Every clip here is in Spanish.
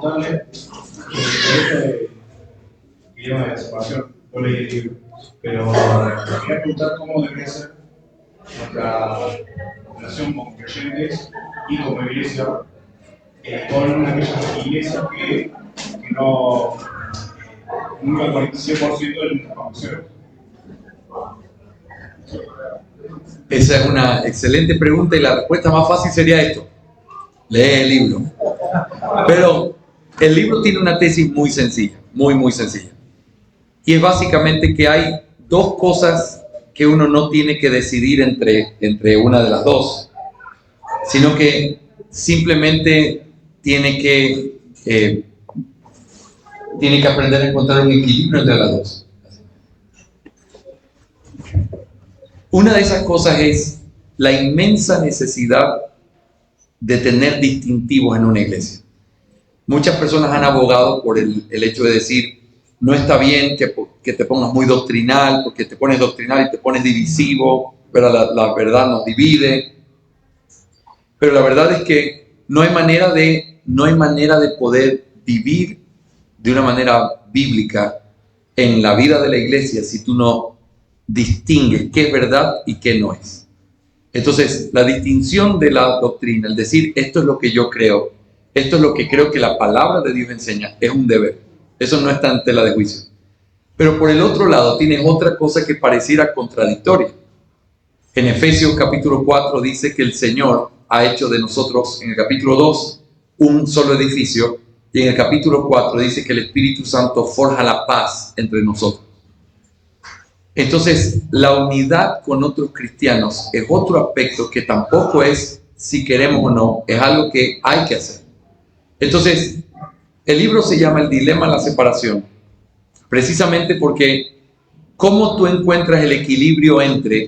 preguntarle, este idioma de separación, yo leí el libro, pero quería preguntar cómo debería ser nuestra relación con creyentes y como iglesia, con aquellas iglesias que no nunca con el 100% de nuestras convicciones. Esa es una excelente pregunta y la respuesta más fácil sería esto: lee el libro. Pero el libro tiene una tesis muy sencilla, muy sencilla. Y es básicamente que hay dos cosas que uno no tiene que decidir entre una de las dos, sino que simplemente tiene que aprender a encontrar un equilibrio entre las dos. Una de esas cosas es la inmensa necesidad de tener distintivos en una iglesia. Muchas personas han abogado por el hecho de decir, no está bien que te pongas muy doctrinal, porque te pones doctrinal y te pones divisivo, pero la verdad nos divide. Pero la verdad es que no hay manera de poder vivir de una manera bíblica en la vida de la iglesia si tú no distingues qué es verdad y qué no es. Entonces, la distinción de la doctrina, el decir esto es lo que yo creo, esto es lo que creo que la palabra de Dios enseña, es un deber. Eso no está en tela de juicio. Pero por el otro lado, tienes otra cosa que pareciera contradictoria. En Efesios capítulo 4 dice que el Señor ha hecho de nosotros, en el capítulo 2, un solo edificio, y en el capítulo 4 dice que el Espíritu Santo forja la paz entre nosotros. Entonces, la unidad con otros cristianos es otro aspecto que tampoco es si queremos o no, es algo que hay que hacer. Entonces, el libro se llama El dilema de la separación, precisamente porque cómo tú encuentras el equilibrio entre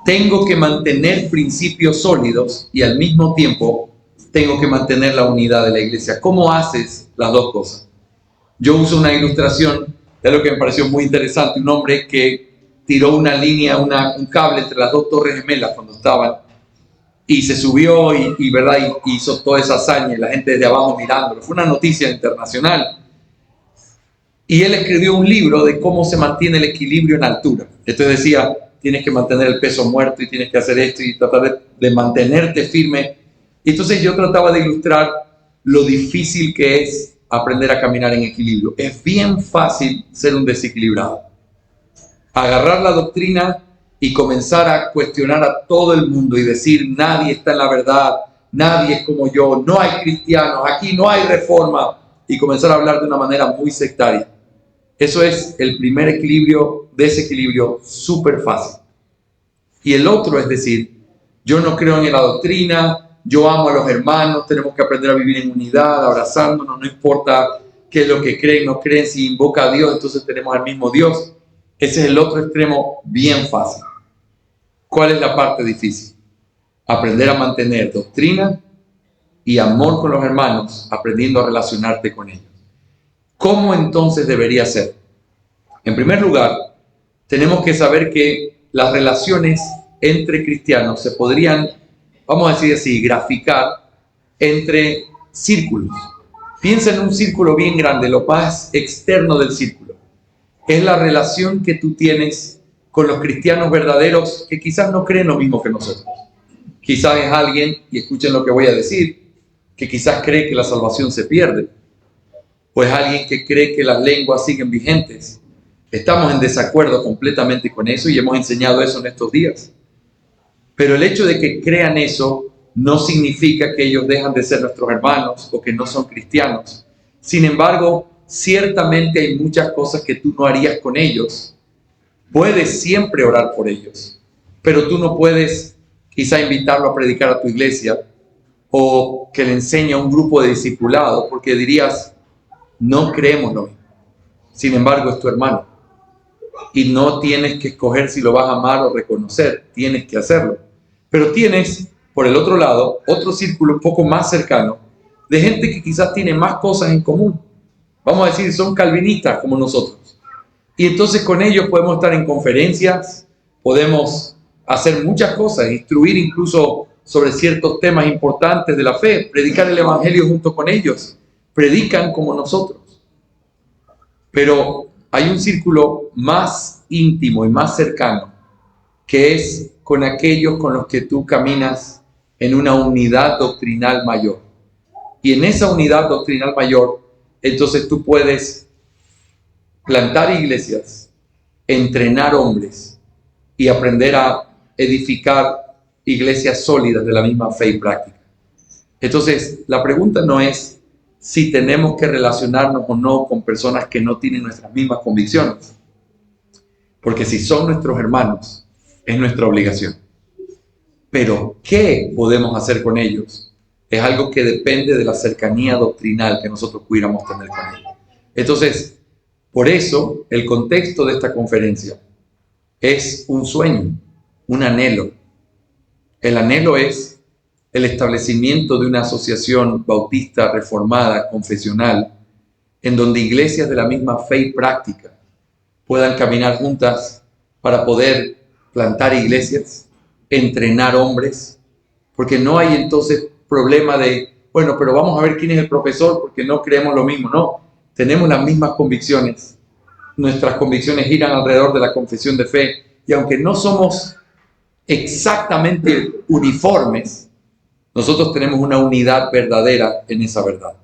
tengo que mantener principios sólidos y al mismo tiempo tengo que mantener la unidad de la iglesia. ¿Cómo haces las dos cosas? Yo uso una ilustración de lo que me pareció muy interesante, un hombre que tiró una línea, un cable entre las dos torres gemelas cuando estaban, y se subió y hizo toda esa hazaña y la gente desde abajo mirándolo. Fue una noticia internacional. Y él escribió un libro de cómo se mantiene el equilibrio en altura. Entonces decía, tienes que mantener el peso muerto y tienes que hacer esto y tratar de mantenerte firme. Y entonces yo trataba de ilustrar lo difícil que es aprender a caminar en equilibrio. Es bien fácil ser un desequilibrado. Agarrar la doctrina y comenzar a cuestionar a todo el mundo y decir, nadie está en la verdad, nadie es como yo, no hay cristianos, aquí no hay reforma, y comenzar a hablar de una manera muy sectaria. Eso es el primer desequilibrio súper fácil. Y el otro es decir, yo no creo en la doctrina, yo amo a los hermanos, tenemos que aprender a vivir en unidad, abrazándonos, no importa qué es lo que creen, no creen, si invoca a Dios, entonces tenemos al mismo Dios. Ese es el otro extremo bien fácil. ¿Cuál es la parte difícil? Aprender a mantener doctrina y amor con los hermanos, aprendiendo a relacionarte con ellos. ¿Cómo entonces debería ser? En primer lugar, tenemos que saber que las relaciones entre cristianos se podrían, vamos a decir así, graficar entre círculos. Piensa en un círculo bien grande, lo más externo del círculo. Es la relación que tú tienes con los cristianos verdaderos que quizás no creen lo mismo que nosotros. Quizás es alguien, y escuchen lo que voy a decir, que quizás cree que la salvación se pierde. O es alguien que cree que las lenguas siguen vigentes. Estamos en desacuerdo completamente con eso y hemos enseñado eso en estos días. Pero el hecho de que crean eso no significa que ellos dejan de ser nuestros hermanos o que no son cristianos. Sin embargo, ciertamente hay muchas cosas que tú no harías con ellos. Puedes siempre orar por ellos, pero tú no puedes quizá invitarlo a predicar a tu iglesia o que le enseñe a un grupo de discipulados, porque dirías, no creemos lo mismo. Sin embargo, es tu hermano. Y no tienes que escoger si lo vas a amar o reconocer, tienes que hacerlo. Pero tienes, por el otro lado, otro círculo un poco más cercano de gente que quizás tiene más cosas en común. Vamos a decir, son calvinistas como nosotros. Y entonces con ellos podemos estar en conferencias, podemos hacer muchas cosas, instruir incluso sobre ciertos temas importantes de la fe, predicar el evangelio junto con ellos. predican como nosotros. Pero hay un círculo más íntimo y más cercano, que es con aquellos con los que tú caminas en una unidad doctrinal mayor. Y en esa unidad doctrinal mayor, entonces tú puedes plantar iglesias, entrenar hombres y aprender a edificar iglesias sólidas de la misma fe y práctica. Entonces, la pregunta no es si tenemos que relacionarnos o no con personas que no tienen nuestras mismas convicciones, porque si son nuestros hermanos, es nuestra obligación. Pero, ¿qué podemos hacer con ellos? Es algo que depende de la cercanía doctrinal que nosotros pudiéramos tener con ellos. Entonces, por eso, el contexto de esta conferencia es un sueño, un anhelo. El anhelo es el establecimiento de una asociación bautista reformada, confesional, en donde iglesias de la misma fe y práctica puedan caminar juntas para poder plantar iglesias, entrenar hombres, porque no hay entonces problema de, bueno, pero vamos a ver quién es el profesor porque no creemos lo mismo. No, tenemos las mismas convicciones. Nuestras convicciones giran alrededor de la confesión de fe y aunque no somos exactamente uniformes, nosotros tenemos una unidad verdadera en esa verdad.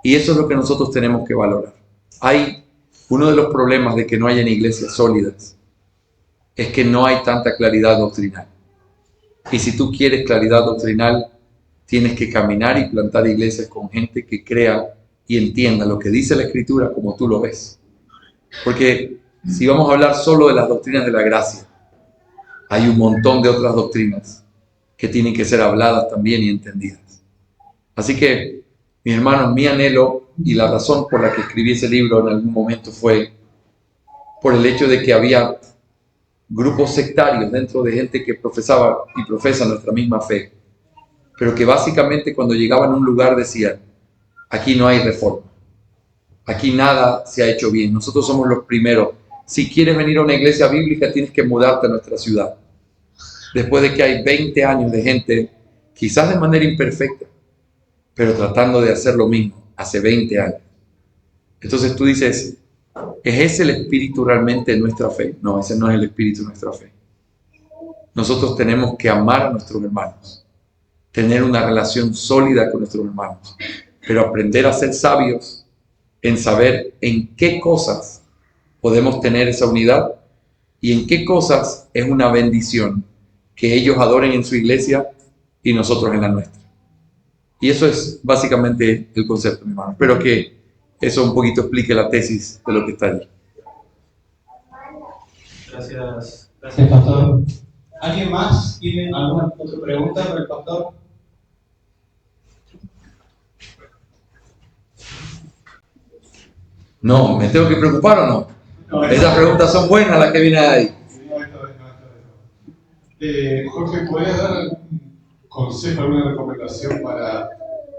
Y eso es lo que nosotros tenemos que valorar. Hay uno de los problemas de que no hayan iglesias sólidas, es que no hay tanta claridad doctrinal. Y si tú quieres claridad doctrinal, tienes que caminar y plantar iglesias con gente que crea y entienda lo que dice la Escritura como tú lo ves. Porque si vamos a hablar solo de las doctrinas de la gracia, hay un montón de otras doctrinas que tienen que ser habladas también y entendidas. Así que, mis hermanos, mi anhelo y la razón por la que escribí ese libro en algún momento fue por el hecho de que había grupos sectarios dentro de gente que profesaba y profesa nuestra misma fe, pero que básicamente cuando llegaban a un lugar decían, aquí no hay reforma, aquí nada se ha hecho bien, nosotros somos los primeros. Si quieres venir a una iglesia bíblica tienes que mudarte a nuestra ciudad. Después de que hay 20 años de gente, quizás de manera imperfecta, pero tratando de hacer lo mismo hace 20 años. Entonces tú dices, ¿es ese el espíritu realmente de nuestra fe? No, ese no es el espíritu de nuestra fe. Nosotros tenemos que amar a nuestros hermanos, tener una relación sólida con nuestros hermanos, pero aprender a ser sabios en saber en qué cosas podemos tener esa unidad y en qué cosas es una bendición que ellos adoren en su iglesia y nosotros en la nuestra. Y eso es básicamente el concepto, mi hermano. Espero que eso un poquito explique la tesis de lo que está allí. Gracias, pastor. ¿Alguien más tiene alguna otra pregunta para el pastor? No, ¿me tengo que preocupar o no? No, esas preguntas son buenas las que vienen ahí. Jorge, ¿podrías dar algún consejo, alguna recomendación para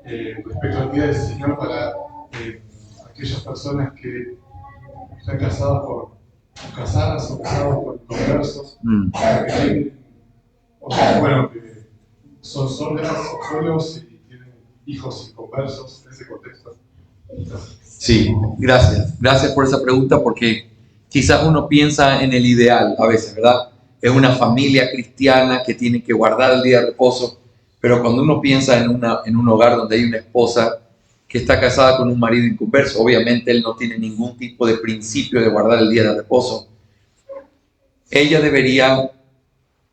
respecto al día del Señor para aquellas personas que están casadas casadas o casados por conversos? Que son solteras o solos y tienen hijos inconversos en ese contexto. Sí, gracias. Gracias por esa pregunta porque quizás uno piensa en el ideal a veces, ¿verdad? Es una familia cristiana que tiene que guardar el día de reposo, pero cuando uno piensa en un hogar donde hay una esposa que está casada con un marido inconverso, obviamente él no tiene ningún tipo de principio de guardar el día de reposo. Ella debería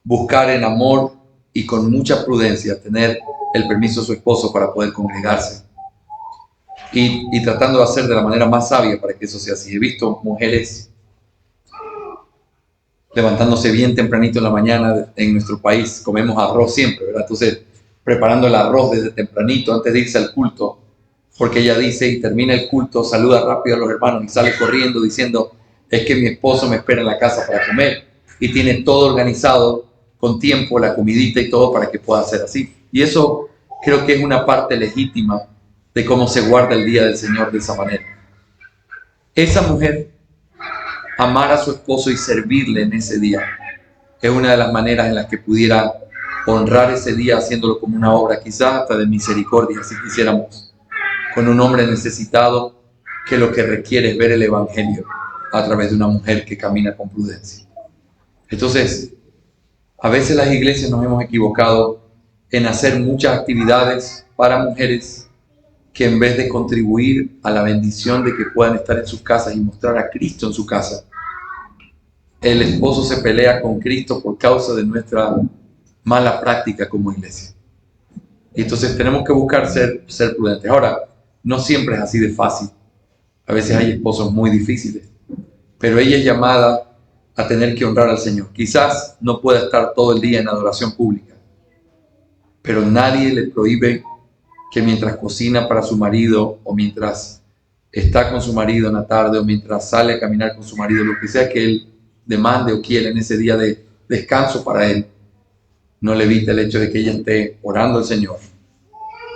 buscar en amor y con mucha prudencia tener el permiso de su esposo para poder congregarse y tratando de hacer de la manera más sabia para que eso sea así. He visto mujeres levantándose bien tempranito en la mañana. En nuestro país comemos arroz siempre, ¿verdad? Entonces, preparando el arroz desde tempranito antes de irse al culto, porque ella dice, y termina el culto, saluda rápido a los hermanos y sale corriendo diciendo, es que mi esposo me espera en la casa para comer, y tiene todo organizado con tiempo, la comidita y todo para que pueda ser así. Y eso creo que es una parte legítima de cómo se guarda el día del Señor de esa manera. Esa mujer, amar a su esposo y servirle en ese día, es una de las maneras en las que pudiera honrar ese día haciéndolo como una obra, quizás hasta de misericordia, si quisiéramos con un hombre necesitado que lo que requiere es ver el Evangelio a través de una mujer que camina con prudencia. Entonces, a veces las iglesias nos hemos equivocado en hacer muchas actividades para mujeres que en vez de contribuir a la bendición de que puedan estar en sus casas y mostrar a Cristo en su casa, el esposo se pelea con Cristo por causa de nuestra mala práctica como iglesia. Y entonces tenemos que buscar ser prudentes. Ahora, no siempre es así de fácil. A veces hay esposos muy difíciles, pero ella es llamada a tener que honrar al Señor. Quizás no pueda estar todo el día en adoración pública, pero nadie le prohíbe que mientras cocina para su marido, o mientras está con su marido en la tarde, o mientras sale a caminar con su marido, lo que sea que él demande o quiera en ese día de descanso para él, no le evita el hecho de que ella esté orando al Señor,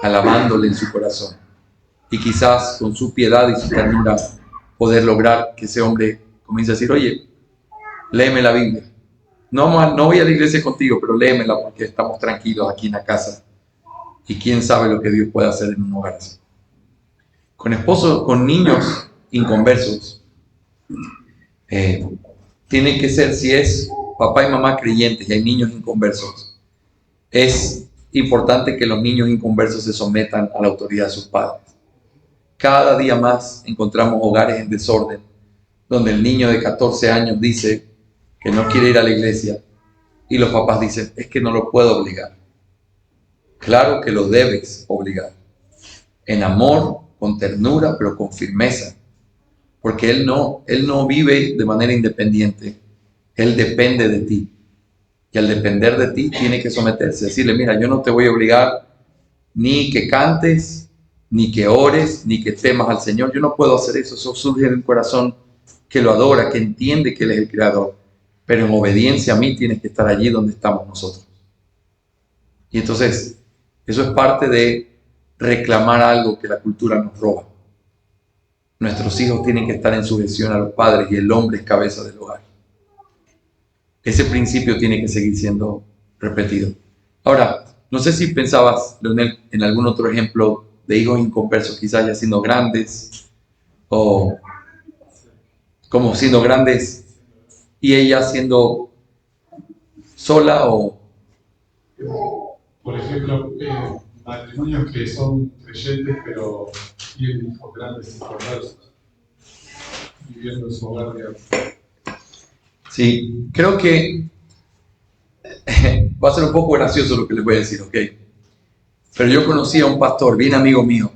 alabándole en su corazón, y quizás con su piedad y su ternura poder lograr que ese hombre comience a decir: oye, léeme la Biblia. No voy a la iglesia contigo, pero léemela porque estamos tranquilos aquí en la casa. Y quién sabe lo que Dios puede hacer en un hogar así. Con esposos, con niños inconversos, tiene que ser, si es papá y mamá creyentes y hay niños inconversos, es importante que los niños inconversos se sometan a la autoridad de sus padres. Cada día más encontramos hogares en desorden, donde el niño de 14 años dice que no quiere ir a la iglesia y los papás dicen: es que no lo puedo obligar. Claro que lo debes obligar, en amor, con ternura, pero con firmeza, porque él no vive de manera independiente, él depende de ti, y al depender de ti tiene que someterse, decirle: mira, yo no te voy a obligar ni que cantes, ni que ores, ni que temas al Señor. Yo no puedo hacer eso. Eso surge de un corazón que lo adora, que entiende que Él es el Creador, pero en obediencia a mí tienes que estar allí donde estamos nosotros. Y entonces eso es parte de reclamar algo que la cultura nos roba. Nuestros hijos tienen que estar en sujeción a los padres y el hombre es cabeza del hogar. Ese principio tiene que seguir siendo repetido. Ahora, no sé si pensabas, Leonel, en algún otro ejemplo de hijos inconversos, quizás ya siendo grandes, o como siendo grandes y ella siendo sola, o... Por ejemplo, matrimonios que son creyentes pero tienen hijos grandes inconversos, viviendo en su hogar, digamos. Sí, creo que va a ser un poco gracioso lo que les voy a decir, ¿ok? Pero yo conocí a un pastor bien amigo mío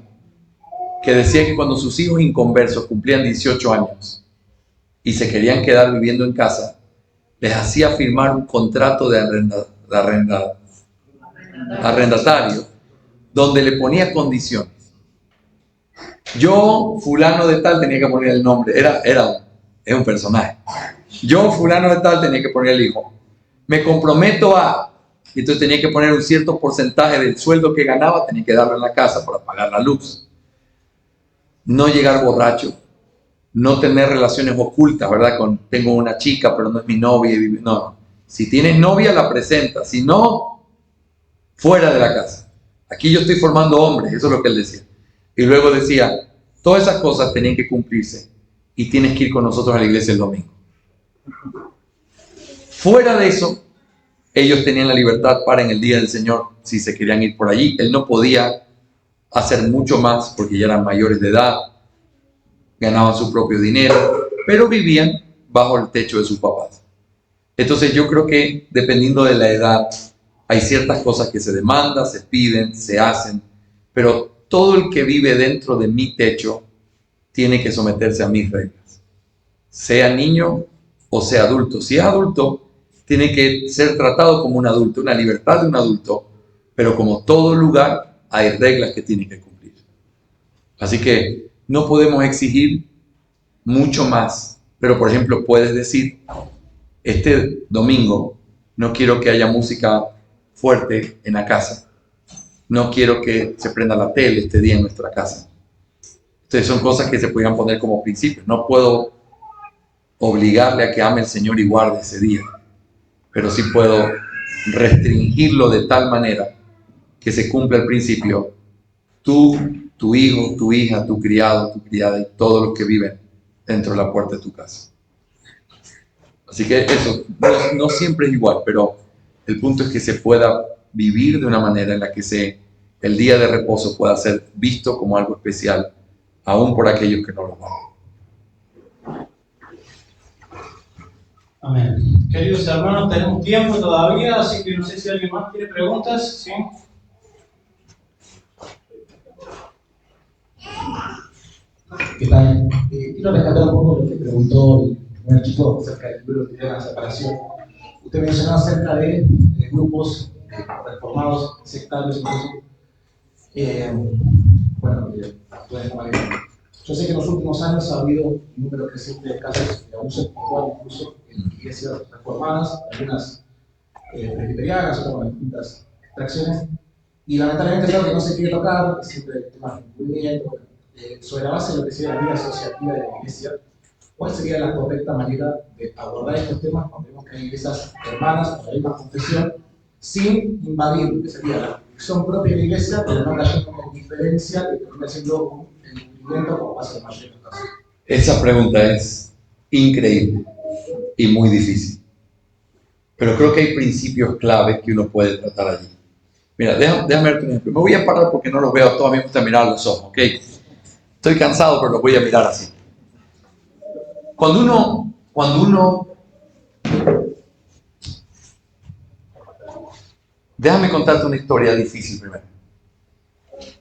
que decía que cuando sus hijos inconversos cumplían 18 años y se querían quedar viviendo en casa, les hacía firmar un contrato de arrendatario donde le ponía condiciones. Yo, fulano de tal, tenía que poner el nombre, es un personaje. Yo, fulano de tal, tenía que poner el hijo. Me comprometo a... Y entonces tenía que poner un cierto porcentaje del sueldo que ganaba, tenía que darlo en la casa para pagar la luz. No llegar borracho, no tener relaciones ocultas, ¿verdad? Tengo una chica, pero no es mi novia. No. Si tienes novia, la presentas. Si no, fuera de la casa. Aquí yo estoy formando hombres, eso es lo que él decía. Y luego decía, todas esas cosas tenían que cumplirse y tienes que ir con nosotros a la iglesia el domingo. Fuera de eso, ellos tenían la libertad para en el día del Señor, si se querían ir por allí. Él no podía hacer mucho más porque ya eran mayores de edad, ganaban su propio dinero, pero vivían bajo el techo de sus papás. Entonces yo creo que dependiendo de la edad, hay ciertas cosas que se demandan, se piden, se hacen, pero todo el que vive dentro de mi techo tiene que someterse a mis reglas, sea niño o sea adulto. Si es adulto, tiene que ser tratado como un adulto, una libertad de un adulto, pero como todo lugar hay reglas que tiene que cumplir. Así que no podemos exigir mucho más, pero por ejemplo puedes decir, este domingo no quiero que haya música fuerte en la casa, no quiero que se prenda la tele este día en nuestra casa. Entonces son cosas que se podrían poner como principios. No puedo obligarle a que ame al Señor y guarde ese día, pero sí puedo restringirlo de tal manera que se cumpla el principio. Tú tu hijo, tu hija, tu criado, tu criada y todos los que viven dentro de la puerta de tu casa. Así que eso, no siempre es igual, pero el punto es que se pueda vivir de una manera en la que el día de reposo pueda ser visto como algo especial, aún por aquellos que no lo van. Amén. Queridos hermanos, tenemos tiempo todavía, así que no sé si alguien más tiene preguntas. ¿Sí? ¿Qué tal? Quiero rescatar un poco lo que preguntó el primer chico acerca del libro de la separación. Usted mencionó acerca de grupos reformados, sectarios, incluso. Actúan de manera. Yo sé que en los últimos años ha habido un número creciente de casos de abuso sexual, incluso en iglesias reformadas, algunas presbiterianas, otras con distintas extracciones. Y lamentablemente es algo que no se quiere tocar, es siempre temas de incumplimiento. Sobre la base de lo que sería la vida asociativa de la iglesia, ¿cuál sería la correcta manera de abordar estos temas cuando vemos que hay iglesias hermanas de la misma confesión, sin invadir lo que sería la jurisdicción propia de la iglesia, pero no cayendo en una diferencia que termina siendo un incumplimiento como pasa en la mayoría de los casos? Esa pregunta es increíble y muy difícil. Pero creo que hay principios claves que uno puede tratar allí. Mira, déjame darte un ejemplo. Me voy a parar porque no los veo todos, a mí me gusta mirar a los ojos, ¿ok? Estoy cansado, pero los voy a mirar así. Cuando uno... Déjame contarte una historia difícil primero.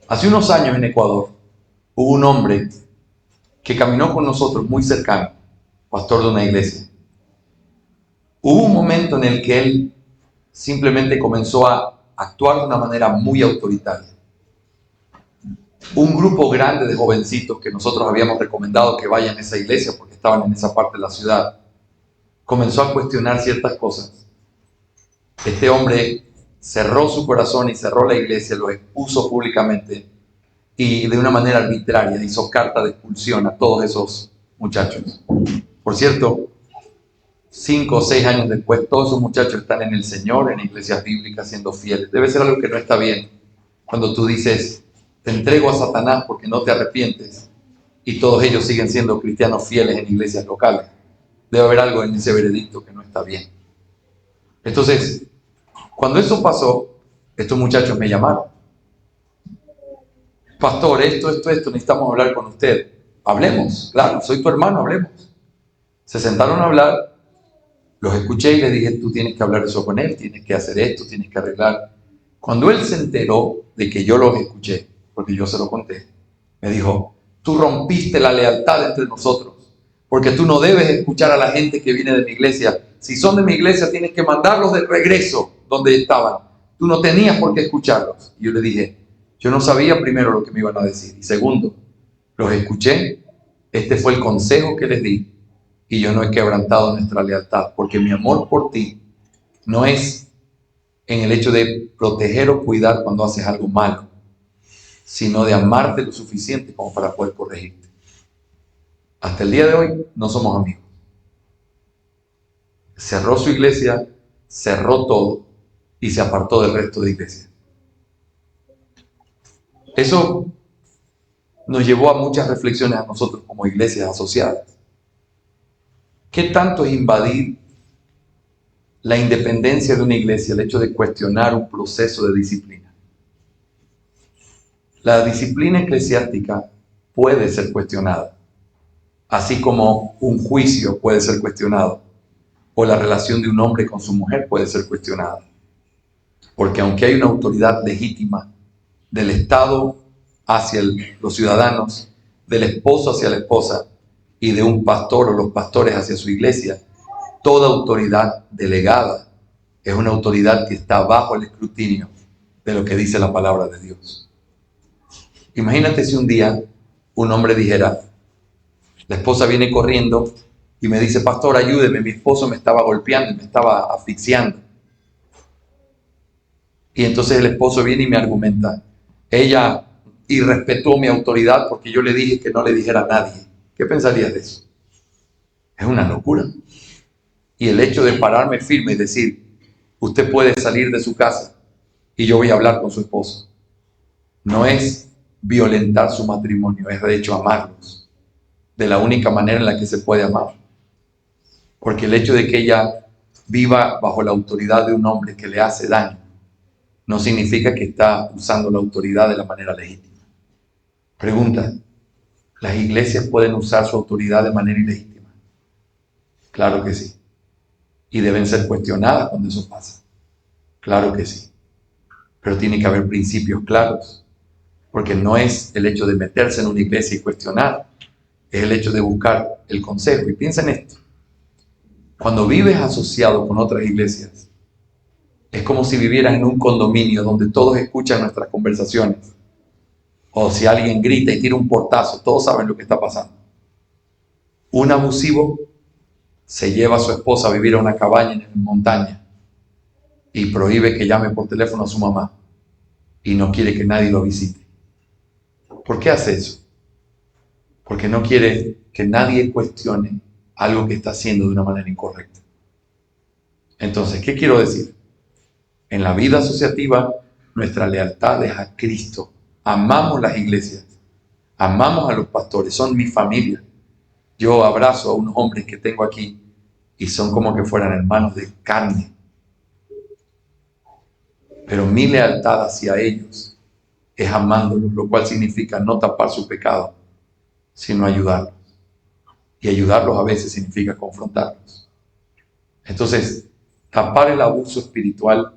Hace unos años en Ecuador hubo un hombre que caminó con nosotros muy cercano, pastor de una iglesia. Hubo un momento en el que él simplemente comenzó a actuar de una manera muy autoritaria. Un grupo grande de jovencitos que nosotros habíamos recomendado que vayan a esa iglesia porque estaban en esa parte de la ciudad, comenzó a cuestionar ciertas cosas. Este hombre cerró su corazón y cerró la iglesia, lo expuso públicamente y de una manera arbitraria hizo carta de expulsión a todos esos muchachos. Por cierto, 5 o 6 años después, todos esos muchachos están en el Señor, en iglesias bíblicas, siendo fieles. Debe ser algo que no está bien cuando tú dices, te entrego a Satanás porque no te arrepientes, y todos ellos siguen siendo cristianos fieles en iglesias locales. Debe haber algo en ese veredicto que no está bien. Entonces, cuando eso pasó, estos muchachos me llamaron. Pastor, esto, necesitamos hablar con usted. Hablemos, claro, soy tu hermano, hablemos. Se sentaron a hablar, los escuché y les dije, tú tienes que hablar eso con él, tienes que hacer esto, tienes que arreglar. Cuando él se enteró de que yo los escuché, porque yo se lo conté, me dijo, tú rompiste la lealtad entre nosotros, porque tú no debes escuchar a la gente que viene de mi iglesia. Si son de mi iglesia, tienes que mandarlos de regreso donde estaban. Tú no tenías por qué escucharlos. Y yo le dije, yo no sabía primero lo que me iban a decir. Y segundo, los escuché, este fue el consejo que les di, y yo no he quebrantado nuestra lealtad, porque mi amor por ti no es en el hecho de proteger o cuidar cuando haces algo malo, sino de amarte lo suficiente como para poder corregirte. Hasta el día de hoy no somos amigos. Cerró su iglesia, cerró todo y se apartó del resto de iglesias. Eso nos llevó a muchas reflexiones a nosotros como iglesias asociadas. ¿Qué tanto es invadir la independencia de una iglesia el hecho de cuestionar un proceso de disciplina? La disciplina eclesiástica puede ser cuestionada, así como un juicio puede ser cuestionado, o la relación de un hombre con su mujer puede ser cuestionada. Porque aunque hay una autoridad legítima del Estado hacia los ciudadanos, del esposo hacia la esposa y de un pastor o los pastores hacia su iglesia, toda autoridad delegada es una autoridad que está bajo el escrutinio de lo que dice la palabra de Dios. Imagínate si un día un hombre dijera, la esposa viene corriendo y me dice, pastor, ayúdeme, mi esposo me estaba golpeando y me estaba asfixiando. Y entonces el esposo viene y me argumenta, ella irrespetó mi autoridad porque yo le dije que no le dijera a nadie. ¿Qué pensarías de eso? Es una locura. Y el hecho de pararme firme y decir, usted puede salir de su casa y yo voy a hablar con su esposo, no es violentar su matrimonio, es de hecho amarlos, de la única manera en la que se puede amar. Porque el hecho de que ella viva bajo la autoridad de un hombre que le hace daño, no significa que está usando la autoridad de la manera legítima. Pregunta, ¿las iglesias pueden usar su autoridad de manera ilegítima? Claro que sí. Y deben ser cuestionadas cuando eso pasa. Claro que sí. Pero tiene que haber principios claros. Porque no es el hecho de meterse en una iglesia y cuestionar, es el hecho de buscar el consejo. Y piensa en esto. Cuando vives asociado con otras iglesias, es como si vivieras en un condominio donde todos escuchan nuestras conversaciones. O si alguien grita y tira un portazo, todos saben lo que está pasando. Un abusivo se lleva a su esposa a vivir a una cabaña en la montaña y prohíbe que llame por teléfono a su mamá y no quiere que nadie lo visite. ¿Por qué hace eso? Porque no quiere que nadie cuestione algo que está haciendo de una manera incorrecta. Entonces, ¿qué quiero decir? En la vida asociativa, nuestra lealtad es a Cristo. Amamos las iglesias, amamos a los pastores, son mi familia. Yo abrazo a unos hombres que tengo aquí y son como que fueran hermanos de carne. Pero mi lealtad hacia ellos es amándolos, lo cual significa no tapar su pecado, sino ayudarlos. Y ayudarlos a veces significa confrontarlos. Entonces, tapar el abuso espiritual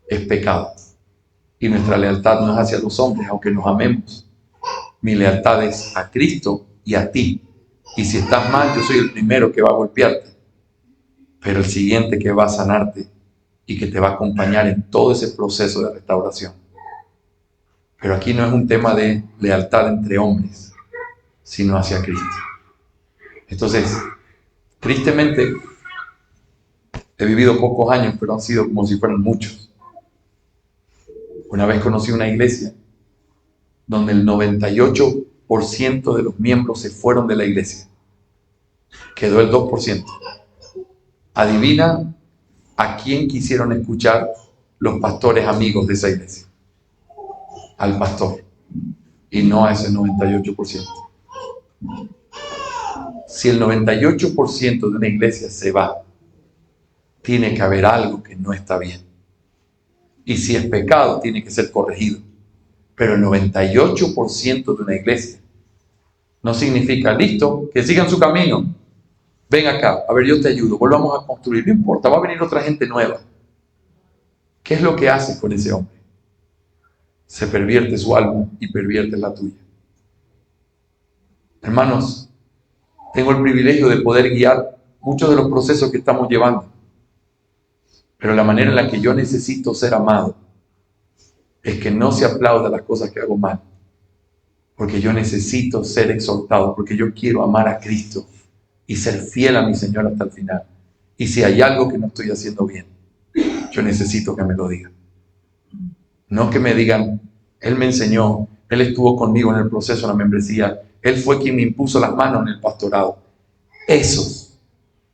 es pecado. Y nuestra lealtad no es hacia los hombres, aunque nos amemos. Mi lealtad es a Cristo y a ti. Y si estás mal, yo soy el primero que va a golpearte, pero el siguiente que va a sanarte y que te va a acompañar en todo ese proceso de restauración. Pero aquí no es un tema de lealtad entre hombres, sino hacia Cristo. Entonces, tristemente, he vivido pocos años, pero han sido como si fueran muchos. Una vez conocí una iglesia donde el 98% de los miembros se fueron de la iglesia. Quedó el 2%. Adivina a quién quisieron escuchar los pastores amigos de esa iglesia. Al pastor. Y no a ese 98%. Si el 98% de una iglesia se va, tiene que haber algo que no está bien. Y si es pecado, tiene que ser corregido. Pero el 98% de una iglesia no significa, listo, que sigan su camino. Ven acá, a ver, yo te ayudo, volvamos a construir. No importa, va a venir otra gente nueva. ¿Qué es lo que haces con ese hombre? Se pervierte su alma y pervierte la tuya. Hermanos, tengo el privilegio de poder guiar muchos de los procesos que estamos llevando. Pero la manera en la que yo necesito ser amado es que no se aplauda las cosas que hago mal. Porque yo necesito ser exhortado, porque yo quiero amar a Cristo y ser fiel a mi Señor hasta el final. Y si hay algo que no estoy haciendo bien, yo necesito que me lo digan. No que me digan, Él me enseñó, Él estuvo conmigo en el proceso de la membresía, Él fue quien me impuso las manos en el pastorado. Esos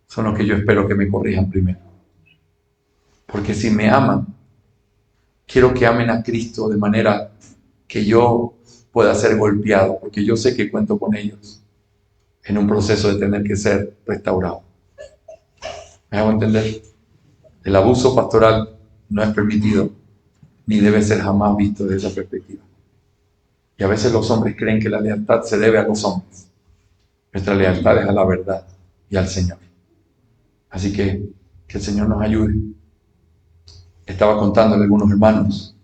son los que yo espero que me corrijan primero. Porque si me aman, quiero que amen a Cristo de manera que yo pueda ser golpeado, porque yo sé que cuento con ellos en un proceso de tener que ser restaurado. ¿Me hago entender? El abuso pastoral no es permitido, ni debe ser jamás visto desde esa perspectiva. Y a veces los hombres creen que la lealtad se debe a los hombres. Nuestra lealtad es a la verdad y al Señor. Así que el Señor nos ayude. Estaba contándole a algunos hermanos.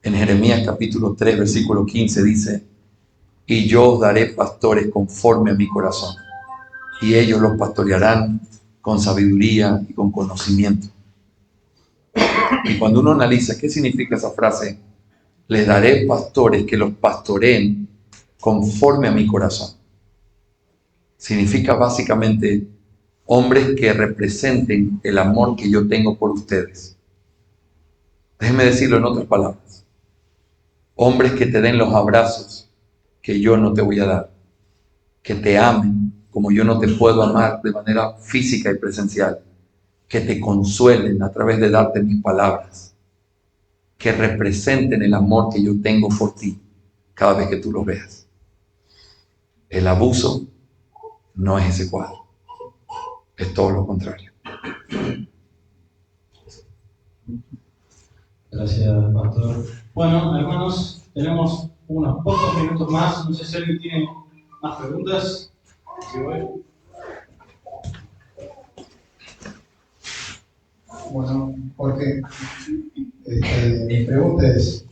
En Jeremías capítulo 3, versículo 15 dice: y yo os daré pastores conforme a mi corazón, y ellos los pastorearán con sabiduría y con conocimiento. Y cuando uno analiza qué significa esa frase, les daré pastores que los pastoreen conforme a mi corazón, significa básicamente hombres que representen el amor que yo tengo por ustedes. Déjenme decirlo en otras palabras: hombres que te den los abrazos que yo no te voy a dar, que te amen como yo no te puedo amar de manera física y presencial, que te consuelen a través de darte mis palabras, que representen el amor que yo tengo por ti. cada vez que tú los veas. El abuso no es ese cuadro, es todo lo contrario. Gracias, pastor. Bueno, hermanos, tenemos unos pocos minutos más. No sé si alguien tiene más preguntas. ¿Sí voy? Bueno, Jorge, mi pregunta es,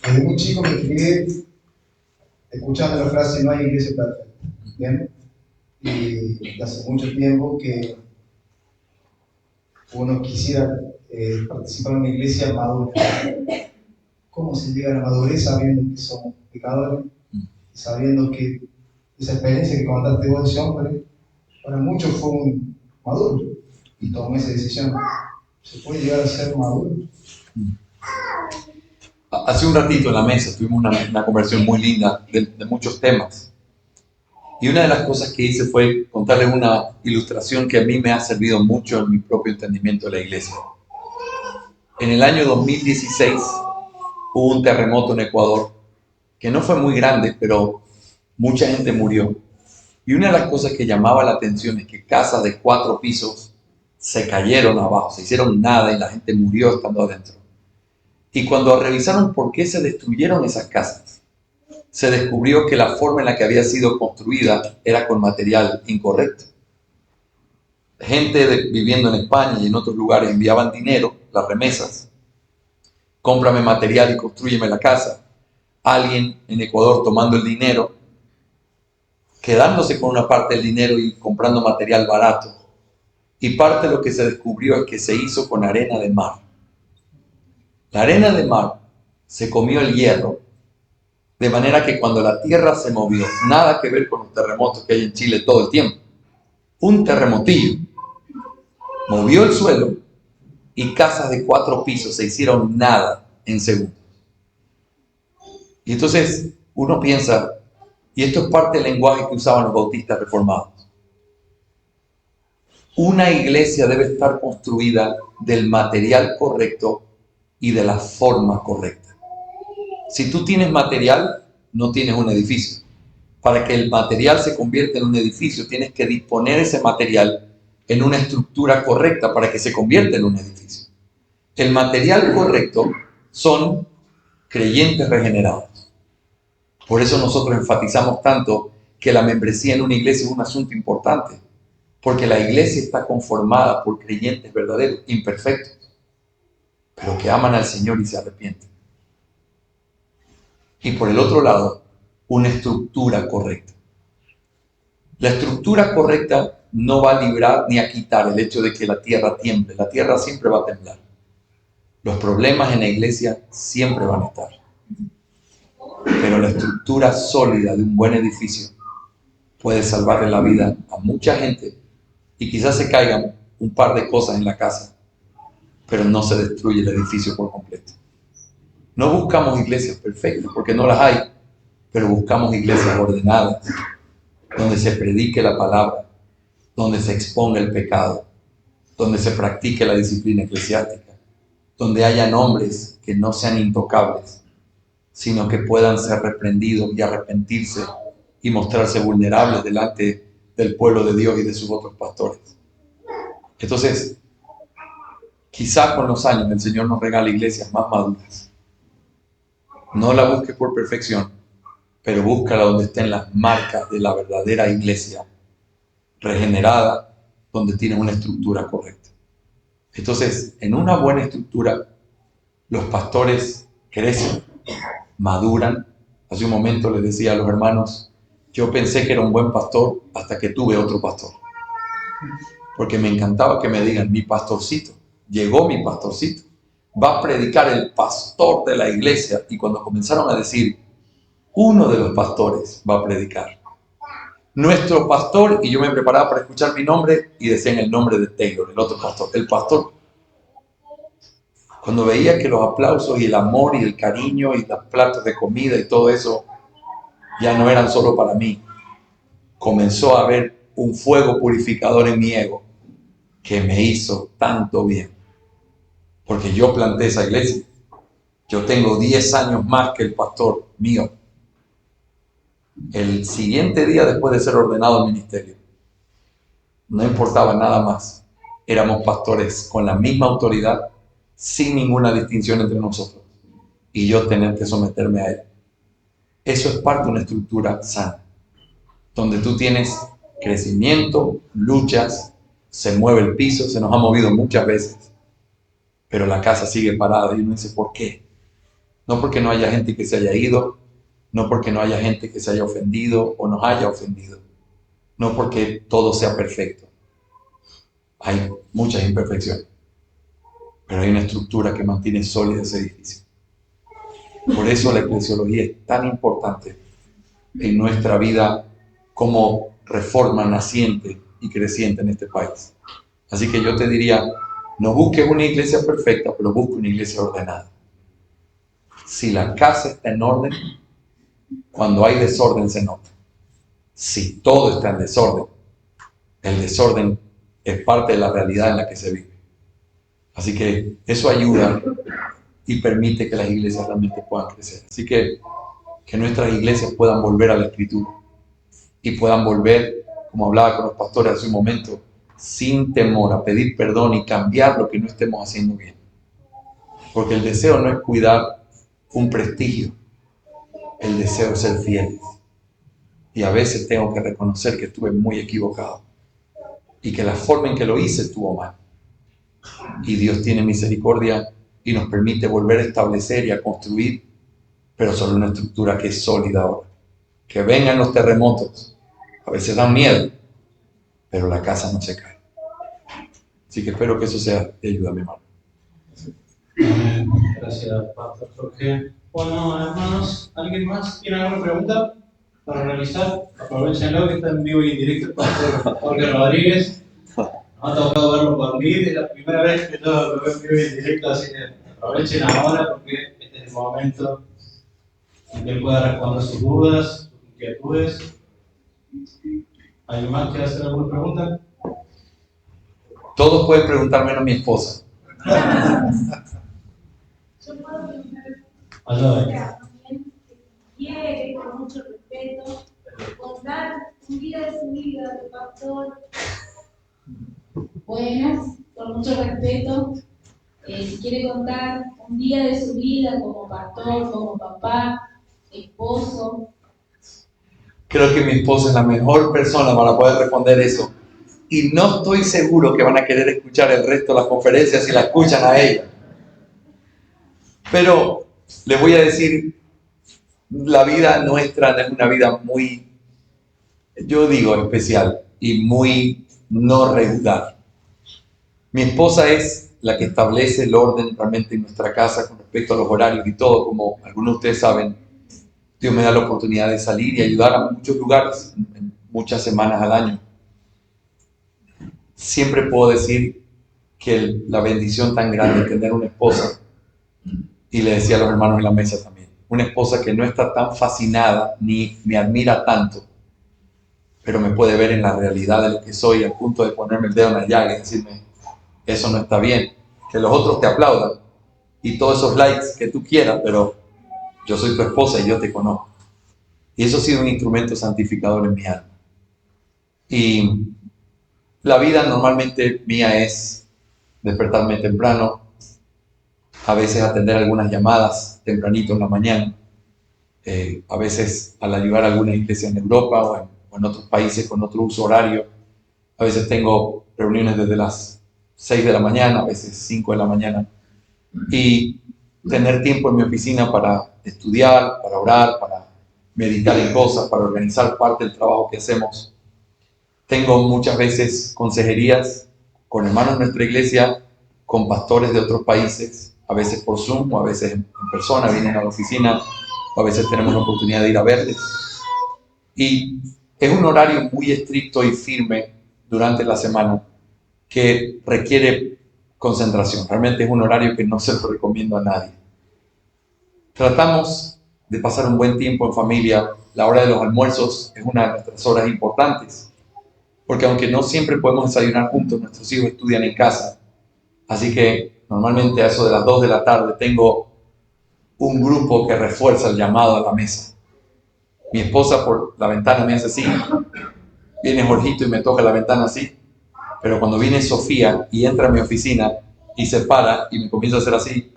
desde muy chico me crié escuchando la frase no hay iglesia perfecta, ¿bien? Y hace mucho tiempo que uno quisiera participar en una iglesia madura. ¿Cómo se llega a la madurez sabiendo que somos pecadores? Sabiendo que esa experiencia que contaste vos de ese hombre, para muchos fue un maduro y tomó esa decisión. ¿Se puede llegar a ser maduro? Hace un ratito en la mesa tuvimos una conversación muy linda de muchos temas. Y una de las cosas que hice fue contarles una ilustración que a mí me ha servido mucho en mi propio entendimiento de la iglesia. En el año 2016 hubo un terremoto en Ecuador que no fue muy grande, pero mucha gente murió. Y una de las cosas que llamaba la atención es que casas de 4 pisos se cayeron abajo, se hicieron nada y la gente murió estando adentro. Y cuando revisaron por qué se destruyeron esas casas, se descubrió que la forma en la que había sido construida era con material incorrecto. Gente viviendo en España y en otros lugares enviaban dinero, las remesas, cómprame material y construyeme la casa. Alguien en Ecuador tomando el dinero, quedándose con una parte del dinero y comprando material barato. Y parte de lo que se descubrió es que se hizo con arena de mar. La arena de mar se comió el hierro, de manera que cuando la tierra se movió, nada que ver con los terremotos que hay en Chile todo el tiempo, un terremotillo movió el suelo y casas de 4 pisos se hicieron nada en segundos. Y entonces uno piensa, y esto es parte del lenguaje que usaban los bautistas reformados, una iglesia debe estar construida del material correcto y de la forma correcta. Si tú tienes material, no tienes un edificio. Para que el material se convierta en un edificio, tienes que disponer ese material en una estructura correcta para que se convierta en un edificio. El material correcto son creyentes regenerados. Por eso nosotros enfatizamos tanto que la membresía en una iglesia es un asunto importante, porque la iglesia está conformada por creyentes verdaderos, imperfectos, pero que aman al Señor y se arrepienten. Y por el otro lado, una estructura correcta. La estructura correcta no va a librar ni a quitar el hecho de que la tierra tiemble. La tierra siempre va a temblar. Los problemas en la iglesia siempre van a estar. Pero la estructura sólida de un buen edificio puede salvarle la vida a mucha gente y quizás se caigan un par de cosas en la casa, pero no se destruye el edificio por completo. No buscamos iglesias perfectas, porque no las hay, pero buscamos iglesias ordenadas, donde se predique la palabra, donde se exponga el pecado, donde se practique la disciplina eclesiástica, donde hayan hombres que no sean intocables, sino que puedan ser reprendidos y arrepentirse y mostrarse vulnerables delante del pueblo de Dios y de sus otros pastores. Entonces, quizá con los años el Señor nos regala iglesias más maduras. No la busques por perfección, pero búscala donde estén las marcas de la verdadera iglesia regenerada, donde tiene una estructura correcta. Entonces, en una buena estructura, los pastores crecen, maduran. Hace un momento les decía a los hermanos, yo pensé que era un buen pastor hasta que tuve otro pastor. Porque me encantaba que me digan, mi pastorcito, llegó mi pastorcito, va a predicar el pastor de la iglesia. Y cuando comenzaron a decir, uno de los pastores va a predicar. Nuestro pastor, y yo me preparaba para escuchar mi nombre y decían el nombre de Taylor, el otro pastor, el pastor. Cuando veía que los aplausos y el amor y el cariño y los platos de comida y todo eso ya no eran solo para mí, comenzó a haber un fuego purificador en mi ego que me hizo tanto bien. Porque yo planté esa iglesia. Yo tengo 10 años más que el pastor mío El siguiente día después de ser ordenado al ministerio, no importaba nada más. Éramos pastores con la misma autoridad, sin ninguna distinción entre nosotros. Y yo tener que someterme a él. Eso es parte de una estructura sana, donde tú tienes crecimiento, luchas, se mueve el piso, se nos ha movido muchas veces, pero la casa sigue parada y uno dice, ¿por qué? No porque no haya gente que se haya ido, no porque no haya gente que se haya ofendido o nos haya ofendido, no porque todo sea perfecto. Hay muchas imperfecciones, pero hay una estructura que mantiene sólido ese edificio. Por eso la eclesiología es tan importante en nuestra vida como reforma naciente y creciente en este país. Así que yo te diría, no busques una iglesia perfecta, pero busca una iglesia ordenada. Si la casa está en orden, cuando hay desorden se nota. Si todo está en desorden, el desorden es parte de la realidad en la que se vive. Así que eso ayuda y permite que las iglesias realmente puedan crecer. Así que nuestras iglesias puedan volver a la Escritura y puedan volver, como hablaba con los pastores hace un momento, sin temor a pedir perdón y cambiar lo que no estemos haciendo bien. Porque el deseo no es cuidar un prestigio, el deseo es ser fieles. Y a veces tengo que reconocer que estuve muy equivocado y que la forma en que lo hice estuvo mal. Y Dios tiene misericordia y nos permite volver a establecer y a construir, pero sobre una estructura que es sólida ahora. Que vengan los terremotos, a veces dan miedo, pero la casa no se cae. Así que espero que eso sea de ayuda, mi hermano. Gracias, Pastor Jorge. Bueno, hermanos, ¿alguien más tiene alguna pregunta para realizar? Aprovechenlo que está en vivo y en directo el Pastor Jorge Rodríguez. Nos ha tocado verlo por mí, es la primera vez que yo lo veo en vivo y en directo, así que aprovechen ahora porque este es el momento en que él pueda responder sus dudas, sus inquietudes. ¿Alguien más quiere hacer alguna pregunta? Todos pueden preguntar menos mi esposa. Yo puedo preguntar, Allá. quiere, con mucho respeto, contar un día de su vida de pastor. Buenas, con mucho respeto. Si quiere contar un día de su vida como pastor, como papá, esposo. Creo que mi esposa es la mejor persona para poder responder eso. Y no estoy seguro que van a querer escuchar el resto de las conferencias si la escuchan a ella. Pero les voy a decir, la vida nuestra es una vida muy, yo digo, especial y muy no regular. Mi esposa es la que establece el orden realmente en nuestra casa con respecto a los horarios y todo. Como algunos de ustedes saben, Dios me da la oportunidad de salir y ayudar a muchos lugares, en muchas semanas al año. Siempre puedo decir que la bendición tan grande de tener una esposa, y le decía a los hermanos en la mesa también, una esposa que no está tan fascinada ni me admira tanto, pero me puede ver en la realidad de lo que soy, al punto de ponerme el dedo en la llaga y decirme, eso no está bien, que los otros te aplaudan y todos esos likes que tú quieras, pero yo soy tu esposa y yo te conozco. Y eso ha sido un instrumento santificador en mi alma. Y la vida normalmente mía es despertarme temprano, a veces atender algunas llamadas tempranito en la mañana, a veces al ayudar a alguna iglesia en Europa o en otros países con otro uso horario. A veces tengo reuniones desde las 6 de la mañana, a veces 5 de la mañana. Y tener tiempo en mi oficina para estudiar, para orar, para meditar en cosas, para organizar parte del trabajo que hacemos. Tengo muchas veces consejerías con hermanos de nuestra iglesia, con pastores de otros países, a veces por Zoom o a veces en persona, vienen a la oficina, o a veces tenemos la oportunidad de ir a verles. Y es un horario muy estricto y firme durante la semana que requiere concentración. Realmente es un horario que no se lo recomiendo a nadie. Tratamos de pasar un buen tiempo en familia. La hora de los almuerzos es una de nuestras horas importantes, porque aunque no siempre podemos desayunar juntos, nuestros hijos estudian en casa. Así que normalmente a eso de las 2 de la tarde tengo un grupo que refuerza el llamado a la mesa. Mi esposa por la ventana me hace así, viene Jorgito y me toca la ventana así, pero cuando viene Sofía y entra a mi oficina y se para y me comienza a hacer así,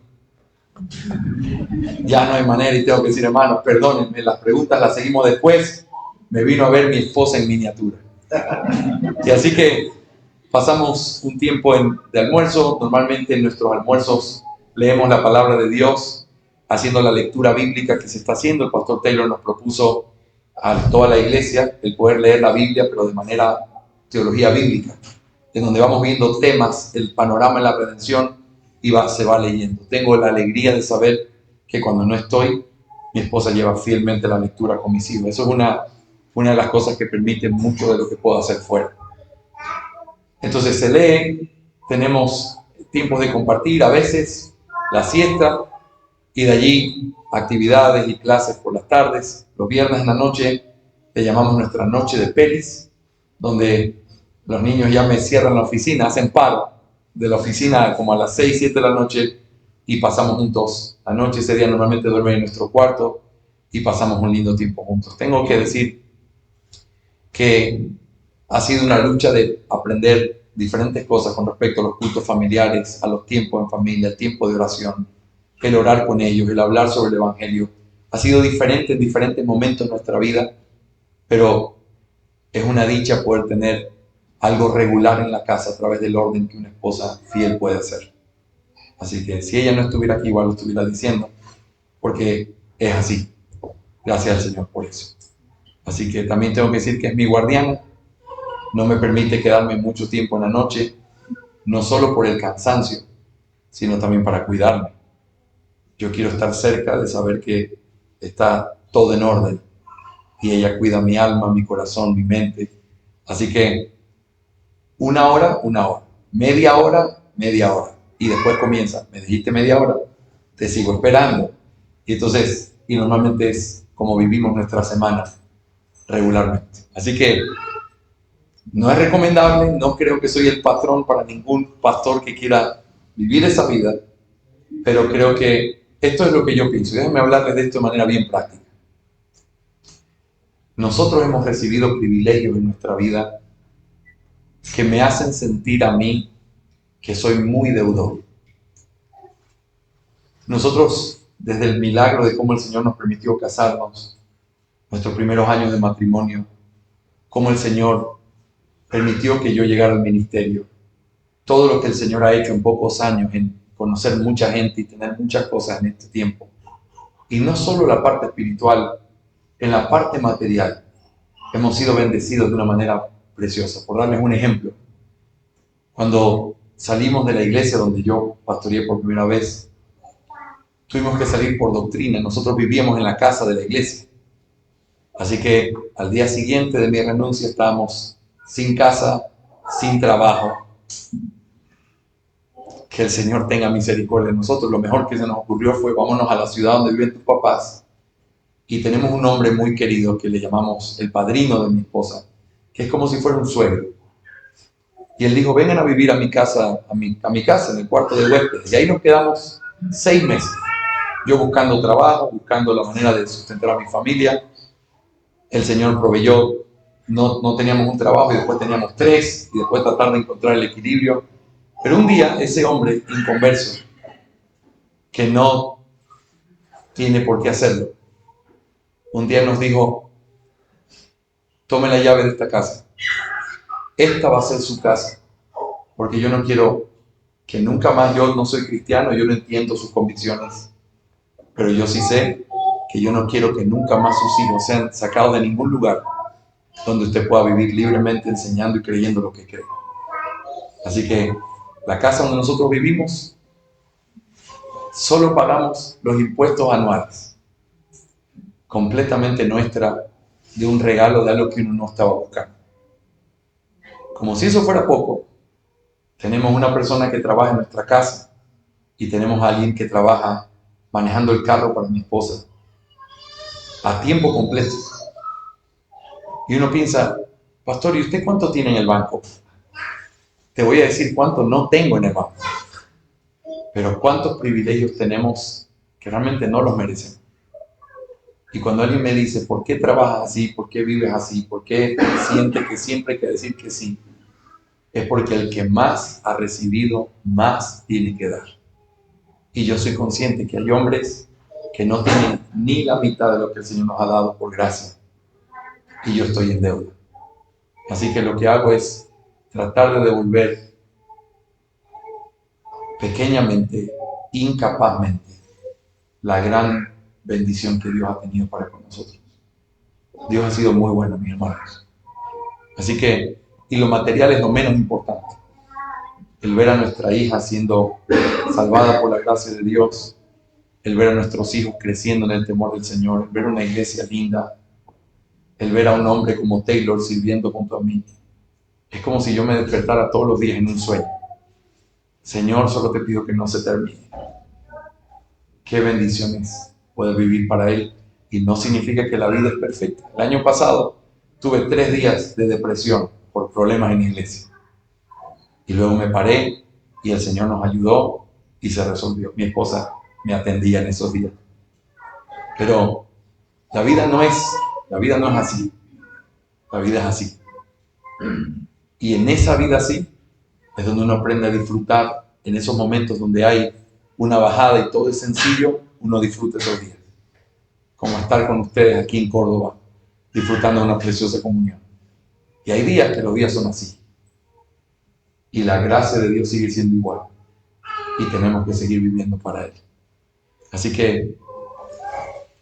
ya no hay manera y tengo que decir, hermanos, perdónenme, las preguntas las seguimos después. Me vino a ver mi esposa en miniatura. Y así que pasamos un tiempo de almuerzo. Normalmente en nuestros almuerzos leemos la palabra de Dios, haciendo la lectura bíblica que se está haciendo. El pastor Taylor nos propuso a toda la iglesia el poder leer la Biblia, pero de manera teología bíblica, en donde vamos viendo temas, el panorama de la redención y se va leyendo. Tengo la alegría de saber que cuando no estoy, mi esposa lleva fielmente la lectura con mis hijos. Eso es una de las cosas que permite mucho de lo que puedo hacer fuera. Entonces se lee, tenemos tiempos de compartir, a veces la siesta, y de allí actividades y clases por las tardes. Los viernes en la noche le llamamos nuestra noche de pelis, donde los niños ya me cierran la oficina, hacen paro de la oficina como a las 6, 7 de la noche y pasamos juntos la noche. Ese día normalmente duermen en nuestro cuarto y pasamos un lindo tiempo juntos. Tengo que decir que ha sido una lucha de aprender diferentes cosas con respecto a los cultos familiares, a los tiempos en familia, el tiempo de oración, el orar con ellos, el hablar sobre el Evangelio. Ha sido diferente en diferentes momentos de nuestra vida, pero es una dicha poder tener algo regular en la casa a través del orden que una esposa fiel puede hacer. Así que si ella no estuviera aquí, igual lo estuviera diciendo, porque es así. Gracias al Señor por eso. Así que también tengo que decir que es mi guardiana. No me permite quedarme mucho tiempo en la noche, no solo por el cansancio, sino también para cuidarme. Yo quiero estar cerca de saber que está todo en orden y ella cuida mi alma, mi corazón, mi mente. Así que una hora, media hora, y después comienza, me dijiste media hora, te sigo esperando. Y entonces, y normalmente es como vivimos nuestra semana regularmente. Así que no es recomendable, no creo que soy el patrón para ningún pastor que quiera vivir esa vida, pero creo que esto es lo que yo pienso. Déjenme hablarles de esto de manera bien práctica. Nosotros hemos recibido privilegios en nuestra vida que me hacen sentir a mí que soy muy deudor. Nosotros, desde el milagro de cómo el Señor nos permitió casarnos, nuestros primeros años de matrimonio, cómo el Señor permitió que yo llegara al ministerio, todo lo que el Señor ha hecho en pocos años, en conocer mucha gente y tener muchas cosas en este tiempo. Y no solo la parte espiritual, en la parte material, hemos sido bendecidos de una manera preciosa. Por darles un ejemplo, cuando salimos de la iglesia donde yo pastoreé por primera vez, tuvimos que salir por doctrina. Nosotros vivíamos en la casa de la iglesia. Así que al día siguiente de mi renuncia estábamos sin casa, sin trabajo. Que el Señor tenga misericordia de nosotros. Lo mejor que se nos ocurrió fue: vámonos a la ciudad donde viven tus papás. Y tenemos un hombre muy querido que le llamamos el padrino de mi esposa, que es como si fuera un suegro. Y él dijo: vengan a vivir a mi casa, a mi casa, en el cuarto de huéspedes. Y ahí nos quedamos 6 meses. Yo buscando trabajo, buscando la manera de sustentar a mi familia. El Señor proveyó. No teníamos un trabajo y después teníamos 3, y después tratar de encontrar el equilibrio. Pero un día ese hombre inconverso, que no tiene por qué hacerlo, un día nos dijo: tome la llave de esta casa. Esta va a ser su casa, porque yo no quiero que nunca más, yo no soy cristiano, yo no entiendo sus convicciones, pero yo sí sé que yo no quiero que nunca más sus hijos sean sacados de ningún lugar donde usted pueda vivir libremente enseñando y creyendo lo que cree. Así que la casa donde nosotros vivimos, solo pagamos los impuestos anuales, completamente nuestra, de un regalo de algo que uno no estaba buscando. Como si eso fuera poco, tenemos una persona que trabaja en nuestra casa y tenemos a alguien que trabaja manejando el carro para mi esposa a tiempo completo. Y uno piensa: pastor, ¿y usted cuánto tiene en el banco? Te voy a decir cuánto no tengo en el banco, pero cuántos privilegios tenemos que realmente no los merecemos. Y cuando alguien me dice, ¿por qué trabajas así? ¿Por qué vives así? ¿Por qué sientes que siempre hay que decir que sí? Es porque el que más ha recibido, más tiene que dar. Y yo soy consciente que hay hombres que no tienen ni la mitad de lo que el Señor nos ha dado por gracia. Y yo estoy en deuda. Así que lo que hago es tratar de devolver pequeñamente, incapazmente, la gran bendición que Dios ha tenido para con nosotros. Dios ha sido muy bueno, mis hermanos. Así que, y lo material es lo menos importante. El ver a nuestra hija siendo salvada por la gracia de Dios, el ver a nuestros hijos creciendo en el temor del Señor, el ver una iglesia linda, el ver a un hombre como Taylor sirviendo junto a mí. Es como si yo me despertara todos los días en un sueño. Señor, solo te pido que no se termine. Qué bendiciones poder vivir para Él. Y no significa que la vida es perfecta. El año pasado tuve 3 días de depresión por problemas en la iglesia. Y luego me paré y el Señor nos ayudó y se resolvió. Mi esposa me atendía en esos días. Pero la vida no es así. La vida es así. Y en esa vida así es donde uno aprende a disfrutar. En esos momentos donde hay una bajada y todo es sencillo, uno disfruta esos días. Como estar con ustedes aquí en Córdoba, disfrutando de una preciosa comunión. Y hay días que los días son así. Y la gracia de Dios sigue siendo igual. Y tenemos que seguir viviendo para Él. Así que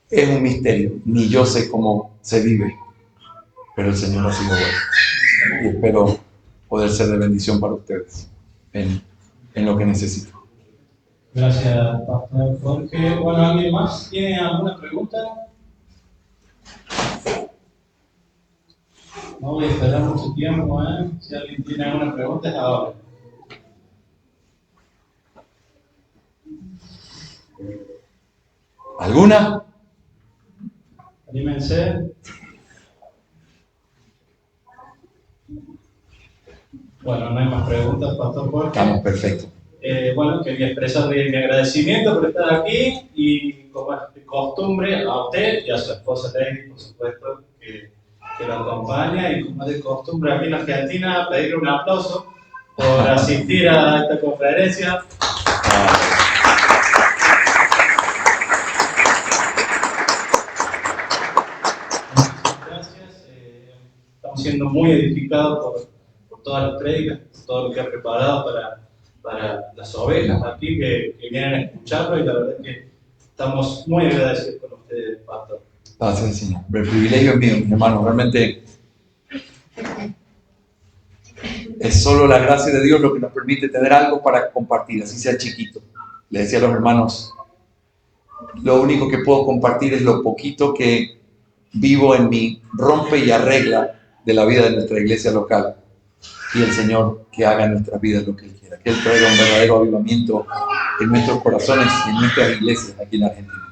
es un misterio. Ni yo sé cómo se vive, pero el Señor ha sido bueno. Y espero poder ser de bendición para ustedes en lo que necesito. Gracias, Pastor Jorge. Bueno, ¿alguien más tiene alguna pregunta? No voy a esperar mucho tiempo, ¿eh? Si alguien tiene alguna pregunta, es ahora. ¿Alguna? Anímense. Bueno, no hay más preguntas, Pastor Jorge. Estamos perfectos. Bueno, quería expresarle mi agradecimiento por estar aquí y, como es de costumbre, a usted y a su esposa Lady, por supuesto, que lo acompaña, y como es de costumbre aquí en Argentina, pedirle un aplauso por asistir a esta conferencia. Gracias. Estamos siendo muy edificados por todas las prédicas, por todo lo que ha preparado para las ovejas aquí que vienen a escucharlo, y la verdad es que estamos muy agradecidos con ustedes, Pastor. Gracias, Señor. El privilegio es mío, mi hermano. Realmente es solo la gracia de Dios lo que nos permite tener algo para compartir, así sea chiquito. Le decía a los hermanos, lo único que puedo compartir es lo poquito que vivo en mi rompe y arregla de la vida de nuestra iglesia local. Y el Señor que haga en nuestras vidas lo que Él quiera. Que Él traiga un verdadero avivamiento en nuestros corazones y en nuestras iglesias aquí en Argentina.